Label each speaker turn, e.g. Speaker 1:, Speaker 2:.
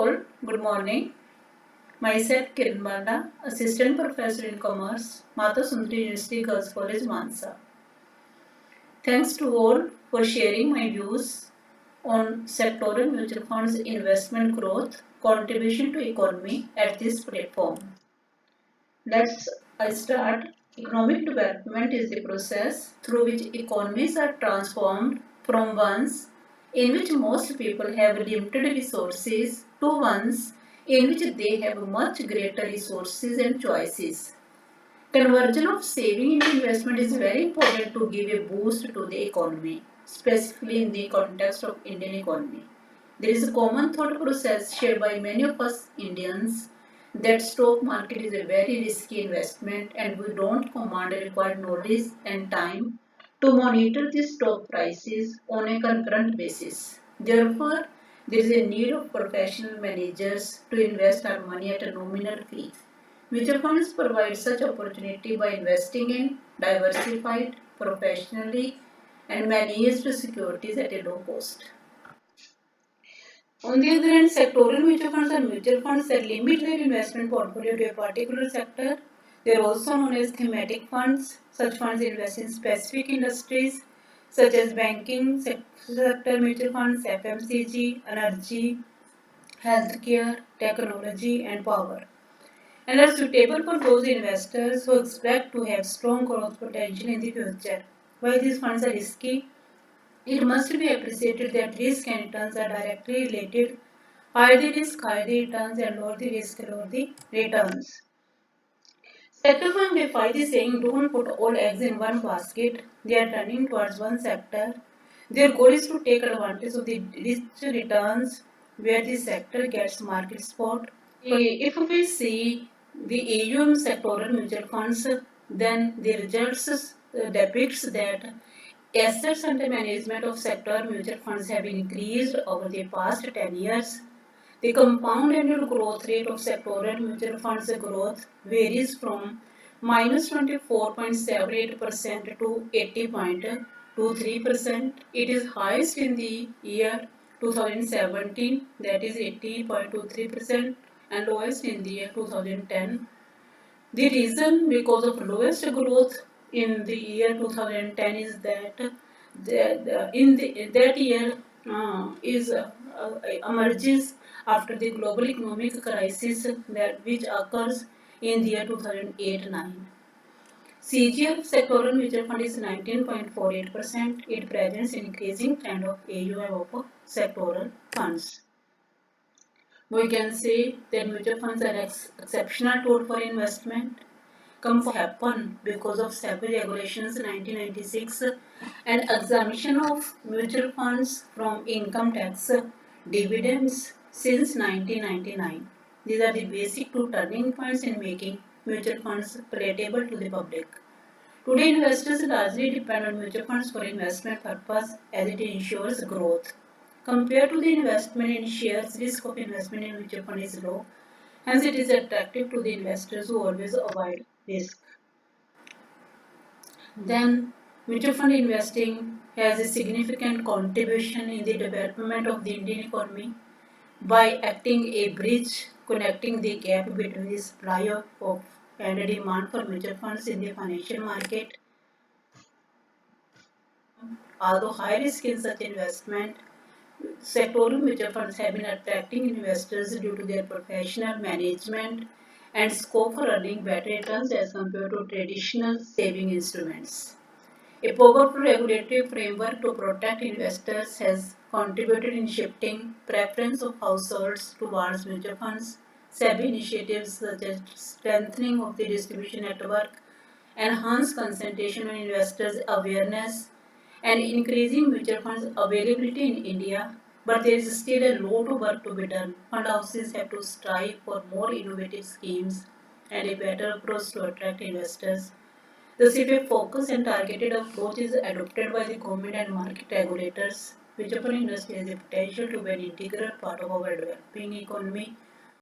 Speaker 1: all, good morning. Myself Kiran Banda, Assistant Professor in Commerce, Mata Sundari University Girls College, Mansa. Thanks to all for sharing my views on sectoral mutual funds investment growth, contribution to economy at this platform. Let's start. Economic development is the process through which economies are transformed from ones in which most people have limited resources to ones in which they have much greater resources and choices. Conversion of saving into investment is very important to give a boost to the economy, specifically in the context of Indian economy. There is a common thought process shared by many of us Indians that stock market is a very risky investment and we don't command a required knowledge and time to monitor the stock prices on a concurrent basis. Therefore, there is a need of professional managers to invest our money at a nominal fee. Mutual funds provide such opportunity by investing in diversified, professionally and managed securities at a low cost. On the other hand, sectoral mutual funds are mutual funds that limit their investment portfolio to a particular sector. They are also known as thematic funds. Such funds invest in specific industries such as banking sector mutual funds, FMCG, energy, healthcare, technology, and power, and are suitable for those investors who expect to have strong growth potential in the future. While these funds are risky, it must be appreciated that risk and returns are directly related. Higher the risk, higher the returns, and lower the risk, lower the returns. Sector funds defy the saying, don't put all eggs in one basket. They are turning towards one sector. Their goal is to take advantage of the rich returns where the sector gets market support. If we see the AUM sectoral mutual funds, then the results depicts that assets under management of sector mutual funds have increased over the past 10 years. The compound annual growth rate of sectoral mutual funds growth varies from minus 24.78% to 80.23%. It is highest in the year 2017, that is 80.23%, and lowest in the year 2010. The reason because of lowest growth in the year 2010 is that that year emerges after the global economic crisis which occurs in the year 2008-9. CGF sectoral mutual fund is 19.48%. It presents an increasing trend of AUM of sectoral funds. We can say that mutual funds are exceptional tool for investment. Happen because of SEBI regulations 1996 and exemption of mutual funds from income tax dividends since 1999. These are the basic two turning points in making mutual funds palatable to the public. Today, investors largely depend on mutual funds for investment purpose as it ensures growth. Compared to the investment in shares, risk of investment in mutual fund is low. Hence, it is attractive to the investors who always avoid risk. Then, mutual fund investing has a significant contribution in the development of the Indian economy by acting a bridge connecting the gap between the supply of and the demand for mutual funds in the financial market. Although high risk in such investment, sectoral mutual funds have been attracting investors due to their professional management and scope for earning better returns as compared to traditional saving instruments. A powerful regulatory framework to protect investors has contributed in shifting preference of households towards mutual funds. SEBI initiatives such as strengthening of the distribution network, enhanced concentration on investors' awareness, and increasing mutual funds availability in India, but there is still a lot of work to be done. Fund houses have to strive for more innovative schemes and a better approach to attract investors. Thus, if a focused and targeted approach is adopted by the government and market regulators, mutual fund industry has the potential to be an integral part of our developing economy